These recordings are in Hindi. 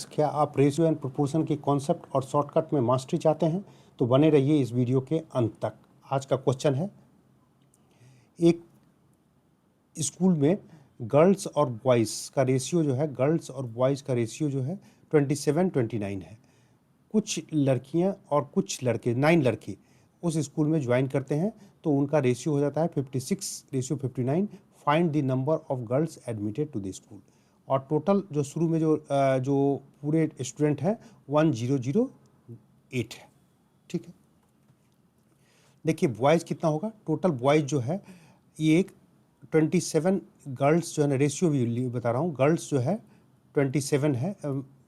क्या आप रेशियो एंड प्रोपोर्शन के कॉन्सेप्ट और शॉर्टकट में मास्टरी चाहते हैं तो बने रहिए इस वीडियो के अंत तक। आज का क्वेश्चन है, एक स्कूल में गर्ल्स और बॉयज़ का रेशियो जो है 27-29 है। कुछ लड़कियां और कुछ लड़के 9 लड़के उस स्कूल में ज्वाइन करते हैं तो उनका रेशियो हो जाता है 56:59। Find the number of girls admitted to the school. और टोटल जो शुरू में जो पूरे स्टूडेंट हैं 1008 है। ठीक है, देखिए बॉयज़ कितना होगा। टोटल बॉयज़ जो है ये एक 27 गर्ल्स जो है ना, रेशियो भी बता रहा हूँ, गर्ल्स जो है 27 है,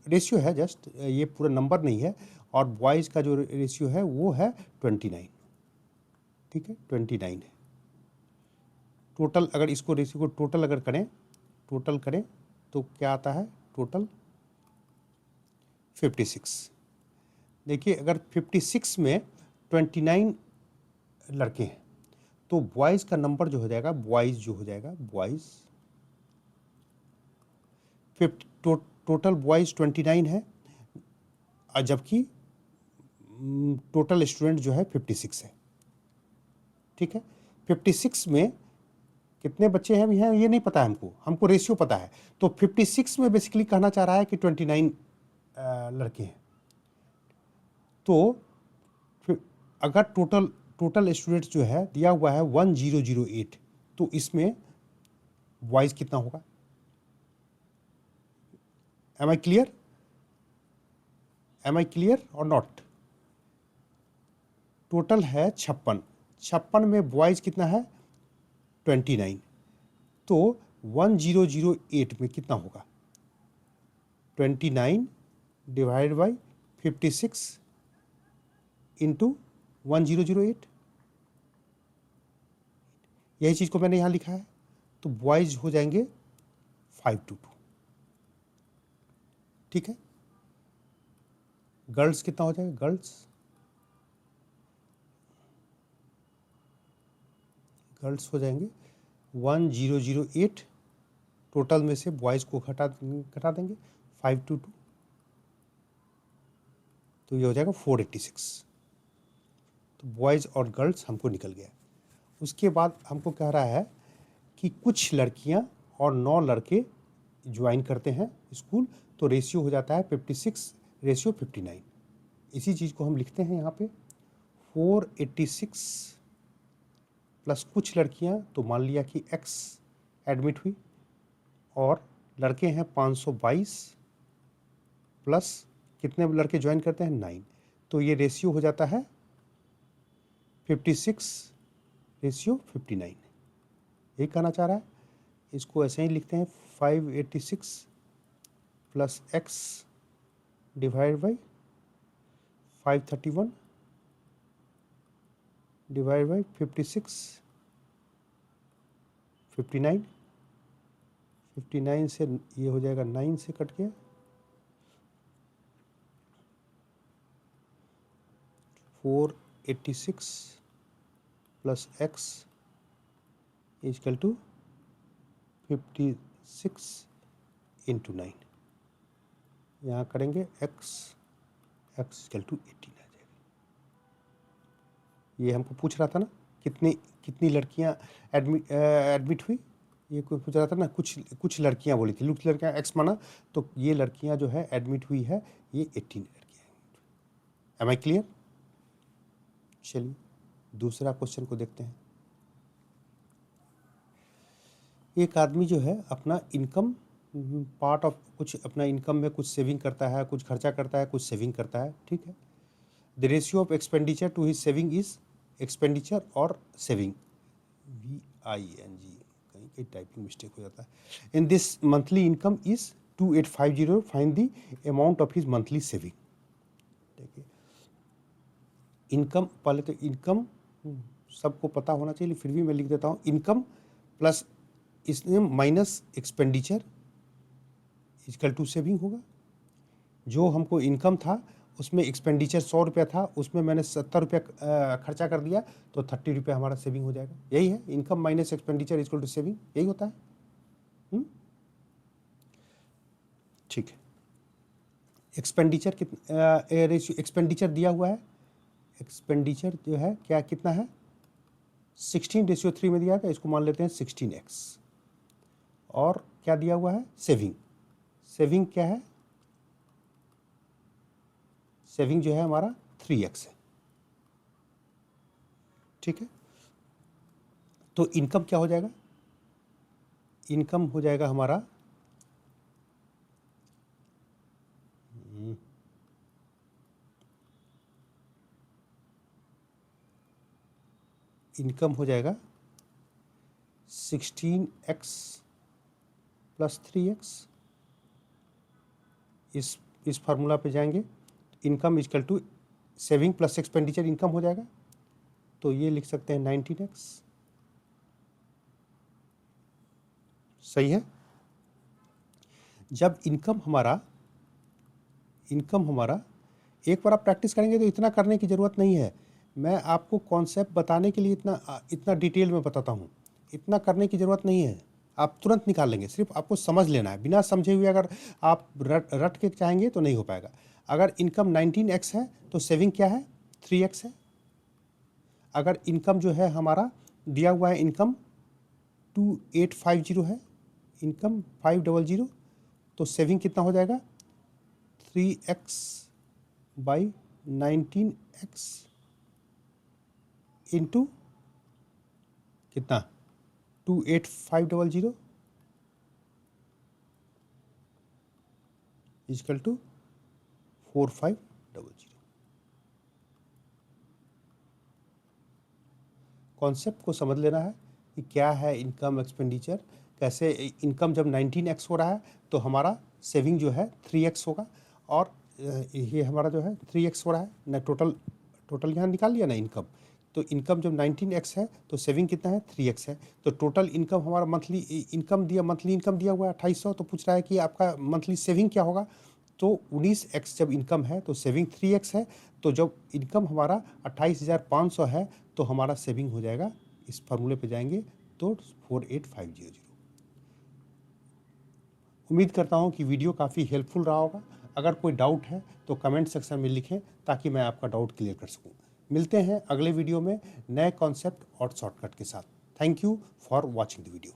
रेशियो है जस्ट, ये पूरा नंबर नहीं है। और बॉयज़ का जो रेशियो है वो है 29। ठीक है, 29 है टोटल। अगर इसको रेशियो को टोटल अगर टोटल करें तो क्या आता है, टोटल 56। देखिए अगर 56 में 29 लड़के हैं तो बॉयज़ का नंबर जो हो जाएगा, बॉयज़ टोटल बॉयज़ 29 है, जबकि टोटल स्टूडेंट जो है 56 है। ठीक है, 56 में कितने बच्चे हैं भी हैं ये नहीं पता है हमको रेशियो पता है। तो 56 में बेसिकली कहना चाह रहा है कि 29 लड़के हैं। तो फिर अगर टोटल स्टूडेंट्स जो है दिया हुआ है 1008, तो इसमें बॉयज़ कितना होगा। एम आई क्लियर और नॉट। टोटल है 56 में बॉयज़ कितना है 29, तो 1008 में कितना होगा 29 डिवाइड बाई 56 इंटू 1008। यही चीज़ को मैंने यहाँ लिखा है। तो बॉयज़ हो जाएंगे 522। ठीक है, गर्ल्स कितना हो जाएगा, गर्ल्स हो जाएंगे 1008। टोटल में से बॉयज़ को घटा देंगे 522, तो ये हो जाएगा 486। तो बॉयज़ और गर्ल्स हमको निकल गया। उसके बाद हमको कह रहा है कि कुछ लड़कियां और 9 लड़के ज्वाइन करते हैं स्कूल, तो रेशियो हो जाता है 56:59। इसी चीज़ को हम लिखते हैं यहाँ पे 486 प्लस कुछ लड़कियां, तो मान लिया कि X एडमिट हुई, और लड़के हैं 522 प्लस कितने लड़के ज्वाइन करते हैं 9, तो ये रेशियो हो जाता है 56:59। यही कहना चाह रहा है। इसको ऐसे ही लिखते हैं 586 plus X divide by 531 divide by 59 से ये हो जाएगा 9 से कट के 486 plus X is equal to 56 into 9। यहाँ करेंगे X इजकल टू 18 आ जाएगा। ये हमको पूछ रहा था ना कितनी लड़कियाँ एडमिट हुई, ये कोई पूछ रहा था ना। कुछ लड़कियाँ बोली थी, कुछ लड़कियाँ X माना, तो ये लड़कियाँ जो है एडमिट हुई है, ये 18 लड़कियाँ। Am I clear. चलिए दूसरा क्वेश्चन को देखते हैं। एक आदमी जो है अपना इनकम पार्ट ऑफ कुछ अपना इनकम में कुछ सेविंग करता है, कुछ खर्चा करता है, कुछ सेविंग करता है। ठीक है, the ratio of expenditure to his saving is, expenditure और सेविंग VING, कहीं टाइपिंग मिस्टेक हो जाता है। In this monthly income is 2850। Find the amount of his monthly saving. देखिए इनकम, पहले तो इनकम सबको पता होना चाहिए, फिर भी मैं लिख देता हूँ। इनकम प्लस इसमें minus expenditure is equal to saving होगा। जो हमको इनकम था उसमें एक्सपेंडिचर 100 रुपया था, उसमें मैंने 70 रुपया खर्चा कर दिया, तो 30 रुपया हमारा सेविंग हो जाएगा। यही है income minus expenditure is equal to saving, यही होता है। ठीक है, एक्सपेंडिचर रेशियो एक्सपेंडिचर दिया हुआ है, एक्सपेंडिचर जो है क्या कितना है 16:3 में दिया था, इसको मान लेते हैं 16x। और क्या दिया हुआ है सेविंग, सेविंग क्या है, सेविंग जो है हमारा 3x है, ठीक है। तो इनकम क्या हो जाएगा, इनकम हो जाएगा हमारा इनकम हो जाएगा 16x + 3x। इस फार्मूला पे जाएंगे, income equal to saving plus expenditure income हो जाएगा, तो ये लिख सकते हैं 19x। सही है। जब इनकम हमारा एक बार आप प्रैक्टिस करेंगे तो इतना करने की ज़रूरत नहीं है, मैं आपको कॉन्सेप्ट बताने के लिए इतना डिटेल में बताता हूँ, इतना करने की ज़रूरत नहीं है, आप तुरंत निकाल लेंगे, सिर्फ आपको समझ लेना है। बिना समझे हुए अगर आप रट के चाहेंगे तो नहीं हो पाएगा। अगर इनकम 19x है तो सेविंग क्या है 3x है। अगर इनकम जो है हमारा दिया हुआ है, इनकम 2850 है, इनकम 500, तो सेविंग कितना हो जाएगा 3x / 19x इंटू कितना 28500 इक्वल टू 4500। कॉन्सेप्ट को समझ लेना है कि क्या है इनकम एक्सपेंडिचर, कैसे इनकम जब 19x हो रहा है तो हमारा सेविंग जो है 3x होगा, और ये हमारा जो है 3x हो रहा है ना, टोटल यहाँ निकाल लिया ना इनकम। तो इनकम जब 19x है तो सेविंग कितना है 3x है, तो टोटल इनकम हमारा मंथली इनकम दिया हुआ है 2800। तो पूछ रहा है कि आपका मंथली सेविंग क्या होगा, तो 19x जब इनकम है तो सेविंग 3x है, तो जब इनकम हमारा 28,500 है तो हमारा सेविंग हो जाएगा, इस फार्मूले पे जाएंगे तो 48500। उम्मीद करता हूँ कि वीडियो काफ़ी हेल्पफुल रहा होगा। अगर कोई डाउट है तो कमेंट सेक्शन में लिखें ताकि मैं आपका डाउट क्लियर कर सकूँ। मिलते हैं अगले वीडियो में नए कॉन्सेप्ट और शॉर्टकट के साथ। Thank you for watching the video.